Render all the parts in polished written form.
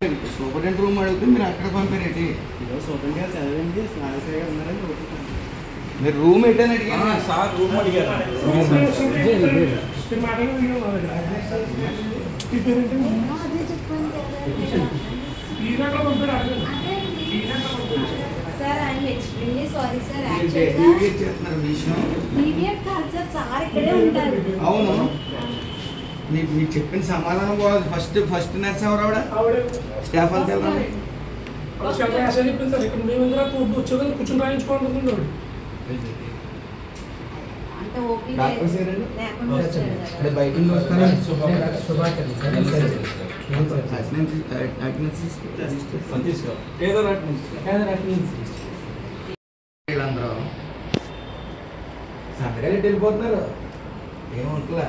Superintendent room అడిగితే మీరు అక్కడ పంపారేంటి? సూపరింటెండెంట్ చదవండి నాగేశ్వర గారు ఉన్నారని మీరు రూమ్ ఏంటని అడిగారు సార్. రూమ్ అడిగారు. Sir I'm extremely sorry sir. చేస్తున్నారు విషయం కాదు సార్, సార్ ఇక్కడే ఉంటారు. అవును, మీకు చెప్పిన సమాధానం బాగుంది. ఫస్ట్ నర్స్ ఎవరు ఆవిడ? స్టాఫ్ అంతా కూర్చొని రాయించుకోవాలి. బయట వీళ్ళందరూ సంతకాలు వెళ్ళిపోతున్నారు. ఏమంటలా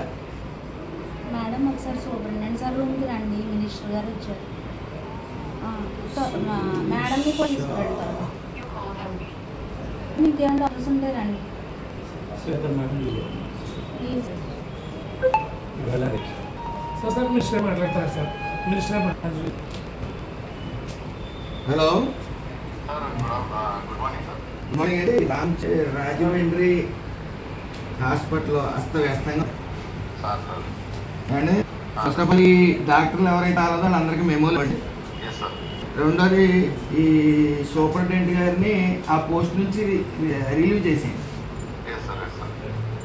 మేడం ఒకసారి సూపరింటెండెంట్ సార్ రూమ్కి రండి, మినిస్టర్ గారు వచ్చారు. మేడంని కూడా తీసుకెళ్తారు. మీకు ఏమైనా డౌట్స్ ఉంటే రండి. సార్ మినిస్టర్ మాట్లాడతారు సార్. మినిస్టర్ మాట్లాడారు. హలో, మార్నింగ్ అండి. రాజమండ్రి హాస్పిటల్ అస్తవ్యస్తంగా అండి. ఫస్ట్ ఆఫ్ ఆల్ ఈ డాక్టర్లు ఎవరైతే ఆలో వాళ్ళందరికీ మెమోలు ఇవ్వండి. రెండోది ఈ సూపరింటెండెంట్ గారిని ఆ పోస్ట్ నుంచి రిలీవ్ చేసేయండి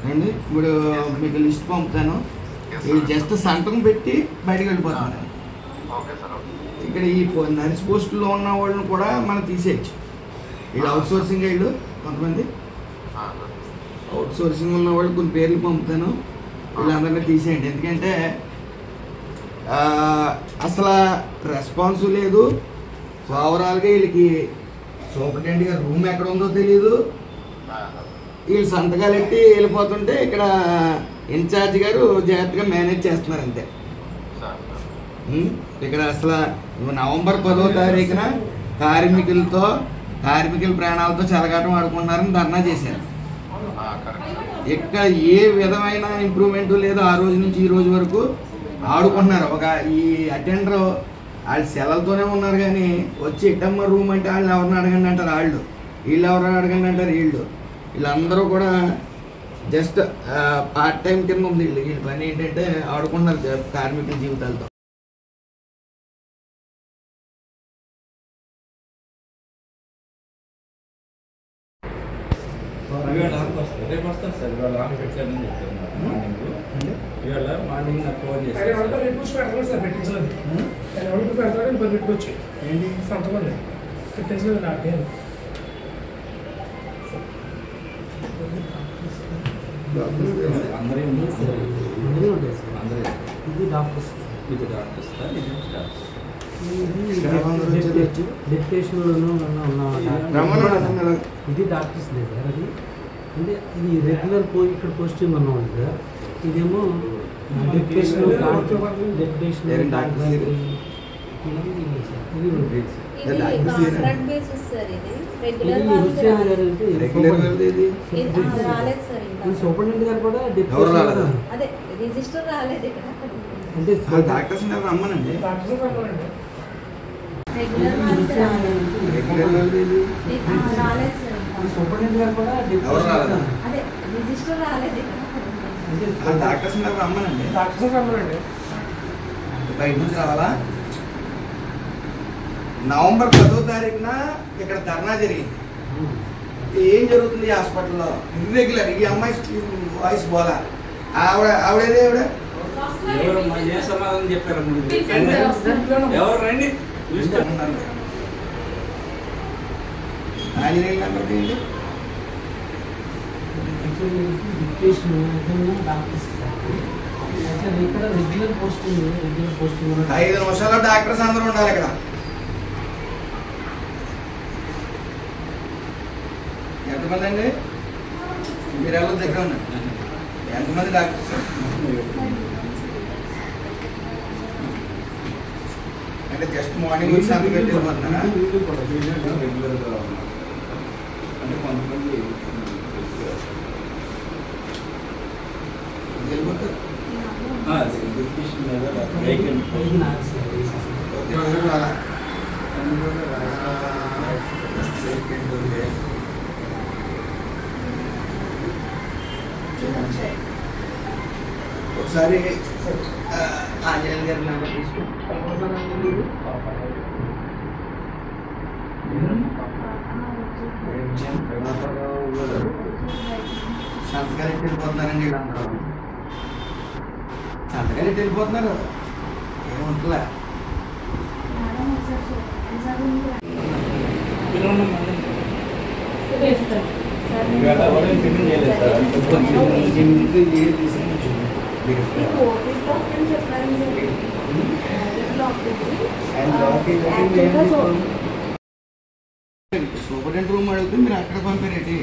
అండి. ఇప్పుడు మీకు లిస్ట్ పంపుతాను. ఇది జస్ట్ సంతకం పెట్టి బయటకు వెళ్ళిపోతాను. ఇక్కడ ఈ నర్స్ పోస్టులో ఉన్న వాళ్ళని కూడా మనం తీసేయచ్చు. వీళ్ళు అవుట్ సోర్సింగ్ వీళ్ళు కొంతమంది అవుట్ సోర్సింగ్ ఉన్న వాళ్ళు కొన్ని పేర్లు పంపుతాను. వీళ్ళందరినీ తీసేయండి. ఎందుకంటే అసలు రెస్పాన్స్ లేదు. ఓవరాల్గా వీళ్ళకి సూపరింటెండెంట్ గారు రూమ్ ఎక్కడ ఉందో తెలియదు. వీళ్ళు సంతకాలు ఎట్టి వెళ్ళిపోతుంటే ఇక్కడ ఇన్ఛార్జ్ గారు జాగ్రత్తగా మేనేజ్ చేస్తున్నారు అంతే. ఇక్కడ అసలు నవంబర్ 10వ తారీఖున కార్మికుల ప్రాణాలతో చెలగాటం ఆడుకుంటున్నారని ధర్నా చేశారు. ఇక్కడ ఏ విధమైన ఇంప్రూవ్మెంట్ లేదు. ఆ రోజు నుంచి ఈ రోజు వరకు ఆడుకుంటున్నారు. ఈ అటెండర్ వాళ్ళు సెలవులతోనే ఉన్నారు కానీ వచ్చి ఎట్టమ్మ రూమ్ అంటే వాళ్ళు ఎవరిని అడగండి అంటారు, వీళ్ళు ఎవరైనా అడగండి అంటారు. వీళ్ళందరూ కూడా జస్ట్ పార్ట్ టైం కింద ఉంది. వీళ్ళ పని ఏంటంటే ఆడుకుంటున్నారు కార్మికుల జీవితాలతో. రేపు వస్తాను సార్. ఇవాళ పెట్టారని చెప్తున్నారు. ఇవాళ మార్నింగ్ నాకు ఫోన్ చేశారు సార్. పెట్టించలేదు. పెడతాడు పెట్టుకోవచ్చు. ఏంటి సంతకం లేదు, పెట్టించలేదు. నాకేం అందరూ ఇది డాక్టర్స్ డెప్యుటేషన్లోనూ ఇది డాక్టర్స్ లేదు సార్. అది అంటే ఇది రెగ్యులర్ ఇక్కడ పోస్టింగ్ ఉన్నవాళ్ళు సార్. ఇదేమో డెప్యుటేషన్ ఇది సూపరింటెండెంట్ గారు కూడా రిజిస్టర్ రాలేదు. అంటే డాక్టర్స్ రమ్మనండి. సూపరింటెండెంట్ గారు కూడా రిజిస్టర్ రాలేదు. డాక్టర్స్ రమ్మనండి. బయట నుంచి రావాలా? నవంబర్ 10వ తారీఖున ఇక్కడ ధర్నా జరిగింది. ఏం జరుగుతుంది హాస్పిటల్లో? ఇర్రెగ్యులర్. ఈ అమ్మాయి వాయిస్ బోలా. ఆవిడేదే ఏ సమాధానం చెప్పారు? ఎవరు రండి. ఆంజనేయులు నెంబర్ తీయండి. ఇక్కడ రెగ్యులర్ పోస్టింగ్ 5 నిమిషాల్లో డాక్టర్స్ అందరూ ఉండాలి ఇక్కడ. ఎంతమంది అండి? మీరు ఎవరి దగ్గర ఉన్నారు? ఎంతమంది డాక్టర్స్? అంటే జస్ట్ మార్నింగ్ వచ్చి సంతకం పెట్టి వెళ్ళిపోతున్నారా? అంటే కొంతమంది వెళ్ళిపోతారు. ఒకసారి ఆంజనేయులు గారి నెంబర్ తీసుకో. సంతకాలు ఎట్టి వెళ్ళిపోతున్నారండి వీళ్ళందరూ. సంతకాలు ఎట్టి వెళ్ళిపోతున్నారు, ఏముంటుందా? మేడం ఒకసారి చూడండి సార్ రూమ్కి రండి. సార్ ఇవాళ ఎవరైనా ఫిట్టింగ్ చేయలేదు సార్. మీకు ఓపీస్ డాక్టర్ అని చెప్పారు సార్. సూపరింటెండెంట్ రూమ్ అడిగితే మీరు అక్కడ పంపారేంటి?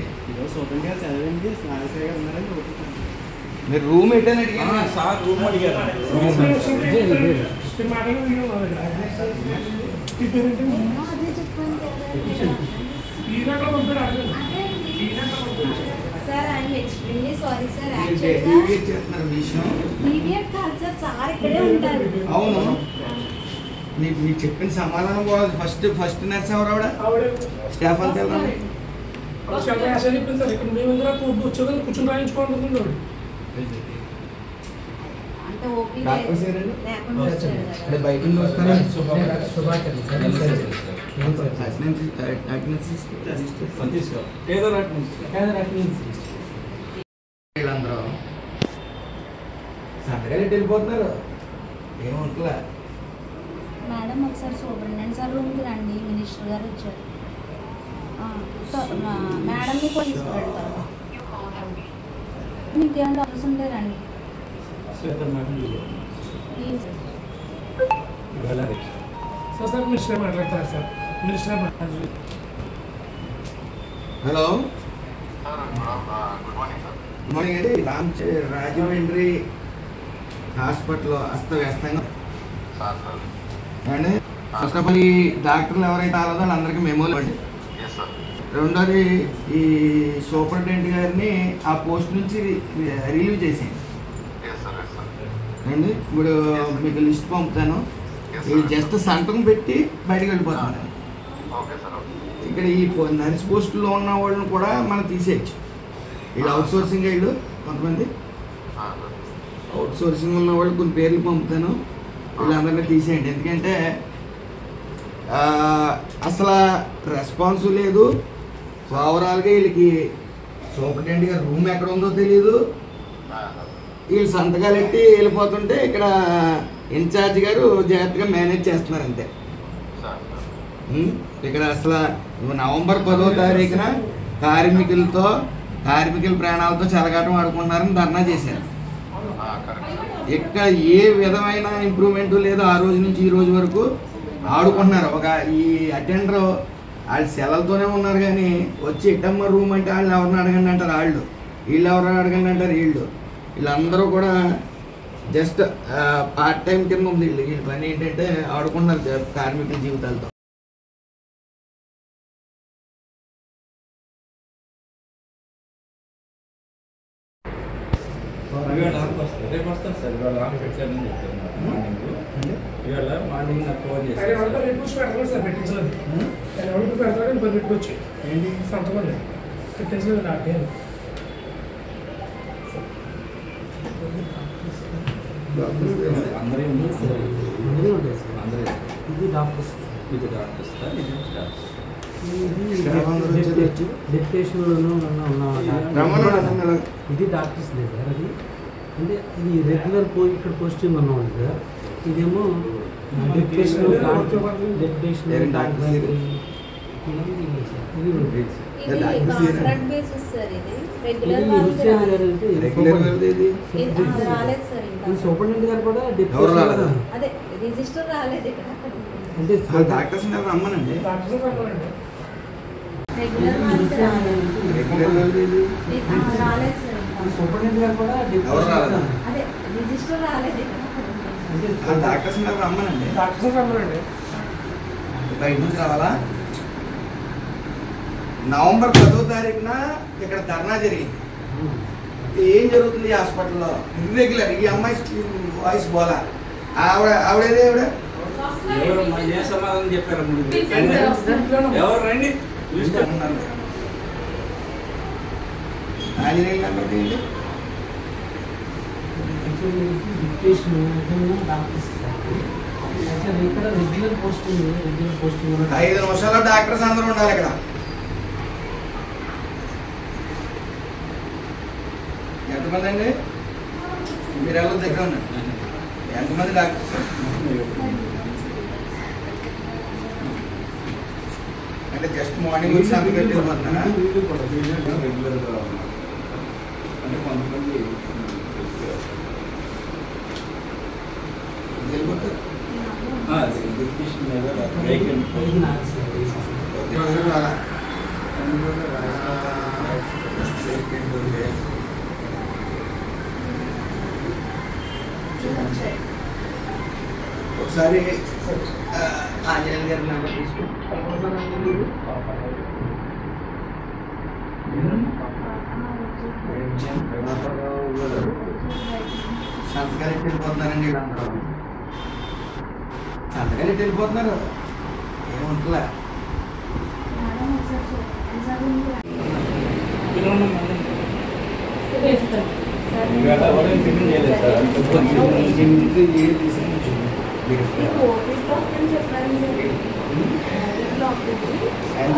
మీరు రూమ్ ఏంటని అడిగాను. సార్ రూమ్ అడిగారు. నేను అదే చెప్పాను sir. I'm extremely sorry sir. యాక్చువల్గా చేస్తున్నారు విషయం. డీవియట్ కాదు సార్, సార్ ఇక్కడే ఉంటారు. అవును, మీకు చెప్పిన సమాధానం కూడా ఫస్ట్ నర్స్ ఎవరు ఆవిడ? స్టాఫ్ అంతా ఎవరు? అంటే ఓపీ డాక్టర్స్ ఎవరండి? లేకుండా వచ్చారు కదా. అంటే బయట నుంచి వస్తారా? వీళ్ళందరూ సంతకాలు ఎట్టి వెళ్ళిపోతున్నారు, ఏముంటుందా? మేడం ఒకసారి సూపరింటెండెంట్ సార్ రూమ్కి రండి, మినిస్టర్ గారు వచ్చారు. మేడంని కూడా తీసుకువెళ్తారు. మీకు ఏమైనా డౌట్స్ ఉంటే రండి ప్లీజ్. సార్ మినిస్టర్ మాట్లాడతారు సార్. మినిస్టర్ మాట్లాడారు. హలో, గుడ్ మార్నింగ్ అండి. రాజమండ్రి హాస్పిటల్ అస్తవ్యస్తంగా అండి. ఫస్ట్ ఆఫ్ ఆల్ ఈ డాక్టర్లు ఎవరైతే రాలేదో వాళ్ళందరికీ మెమోలు అండి. రెండోది ఈ సూపరింటెండెంట్ గారిని ఆ పోస్ట్ నుంచి రిలీవ్ చేసేయండి అండి. ఇప్పుడు మీకు లిస్ట్ పంపుతాను, ఈ జస్ట్ సంతకం పెట్టి బయటకు వెళ్ళిపోతాను. ఇక్కడ ఈ నర్స్ పోస్టులో ఉన్న వాళ్ళని కూడా మనం తీసేయచ్చు. వీళ్ళు అవుట్ సోర్సింగ్ వీళ్ళు కొంతమంది అవుట్ సోర్సింగ్ ఉన్న వాళ్ళు కొన్ని పేర్లు పంపుతాను, వీళ్ళందరినీ తీసేయండి. ఎందుకంటే అసలు రెస్పాన్స్ లేదు. ఓవరాల్గా వీళ్ళకి సూపరింటెండెంట్ గారు రూమ్ ఎక్కడ ఉందో తెలియదు. వీళ్ళు సంతకాలు ఎట్టి వెళ్ళిపోతుంటే ఇక్కడ ఇన్ఛార్జ్ గారు జాగ్రత్తగా మేనేజ్ చేస్తున్నారు అంతే. ఇక్కడ అసలు నవంబర్ 10వ తారీఖున కార్మికుల ప్రాణాలతో చెలగాటం ఆడుకుంటున్నారని ధర్నా చేశారు. ఇక్కడ ఏ విధమైన ఇంప్రూవ్మెంట్ లేదు. ఆ రోజు నుంచి ఈ రోజు వరకు ఆడుకుంటున్నారు. ఈ అటెండర్ వాళ్ళు సెలవులతోనే ఉన్నారు, కానీ వచ్చి ఎట్టమ్మ రూమ్ అంటే వాళ్ళు ఎవరిని అడగండి అంటారు, వీళ్ళు ఎవరిని అడగండి అంటారు. వీళ్ళందరూ కూడా జస్ట్ పార్ట్ టైం కింద ఉంది. వీళ్ళ పని ఏంటంటే ఆడుకుంటున్నారు కార్మికుల జీవితాలతో. రేపు వస్తాను సార్. ఇవాళ లాంగ్ పెట్టారని చెప్తున్నారు మార్నింగ్. ఇవాళ మార్నింగ్ నాకు ఫోన్ చేశారు. సార్ పెట్టించలేదు. ఎవరికి పెడతాడో ఇప్పుడు పెట్టుకోవచ్చు. ఏంటి సంతకం పెట్టించలేదు నాకేం. అందరూ ఇది డాక్టర్స్, ఇది డాక్టర్స్ సార్, ఇది స్టాఫ్స్. ఇది డాక్టర్స్ లేదు సార్. అది అంటే ఇది రెగ్యులర్ ఇక్కడ పోస్టింగ్ ఉన్న వాళ్ళు కదా. ఇదేమో డెప్యుటేషన్ కాంట్రాక్ట్ బేసిస్ సార్. ఇది రెగ్యులర్ రాలేదు సార్. ఇంకా సూపరింటెండెంట్ గారు కూడా అదే రిజిస్టర్ రాలేదు ఇక్కడ. అంటే డాక్టర్స్ రమ్మనండి. రెగ్యులర్ వాళ్ళకి రాలేదు సార్. సూపరింటెండెంట్ గారు కూడా అదే రిజిస్టర్ రాలేదు ఇక్కడ. డాక్టర్స్ రమ్మనండి. డాక్టర్స్ రమ్మనండి. బయట నుంచి రావాలా? నవంబర్ 10వ తారీఖున ఇక్కడ ధర్నా జరిగింది. ఏం జరుగుతుంది ఈ హాస్పిటల్లో? ఇర్రెగ్యులర్. ఈ అమ్మాయి వాయిస్ బోలా. ఆవిడేదే ఆవిడ ఎవరు ఏ సమాధానం చెప్పారు? ఎవరు రండి. ఆంజనేయులు నెంబర్ ఏంటి? డిక్టేషన్ ఏదైనా డాక్టర్స్ యాక్చువల్ ఇక్కడ రెగ్యులర్ పోస్టింగ్ 5 నిమిషాల్లో డాక్టర్స్ అందరూ ఉండాలి ఇక్కడ. ఎంతమంది అండి మీరు ఎలా దగ్గర ఉన్నారు? ఎంతమంది డాక్టర్స్? అంటే జస్ట్ మార్నింగ్ వచ్చి సంతకం వెళ్ళిపోతున్నారా? రెగ్యులర్గా అంటే కొంతమంది వెళ్ళిపోతారు. ఎడ్యుకేషన్ మీద వేకెంట్ ఒకసారి ఆంజనేయులు గారి నెంబర్ తీసుకో. సంతకాలు వెళ్ళిపోతున్నారండి వీళ్ళందరూ. సంతకాలు వెళ్ళిపోతున్నారు, ఏముంటలే. మేడం ఒకసారి సూపరింటెండెంట్ సార్ రూమ్కి ఇవాళ ఎవరైనా ఫిట్టింగ్ చేయలేదు సార్. కోవిడ్ డాక్టర్ చెప్పారు సార్. అండ్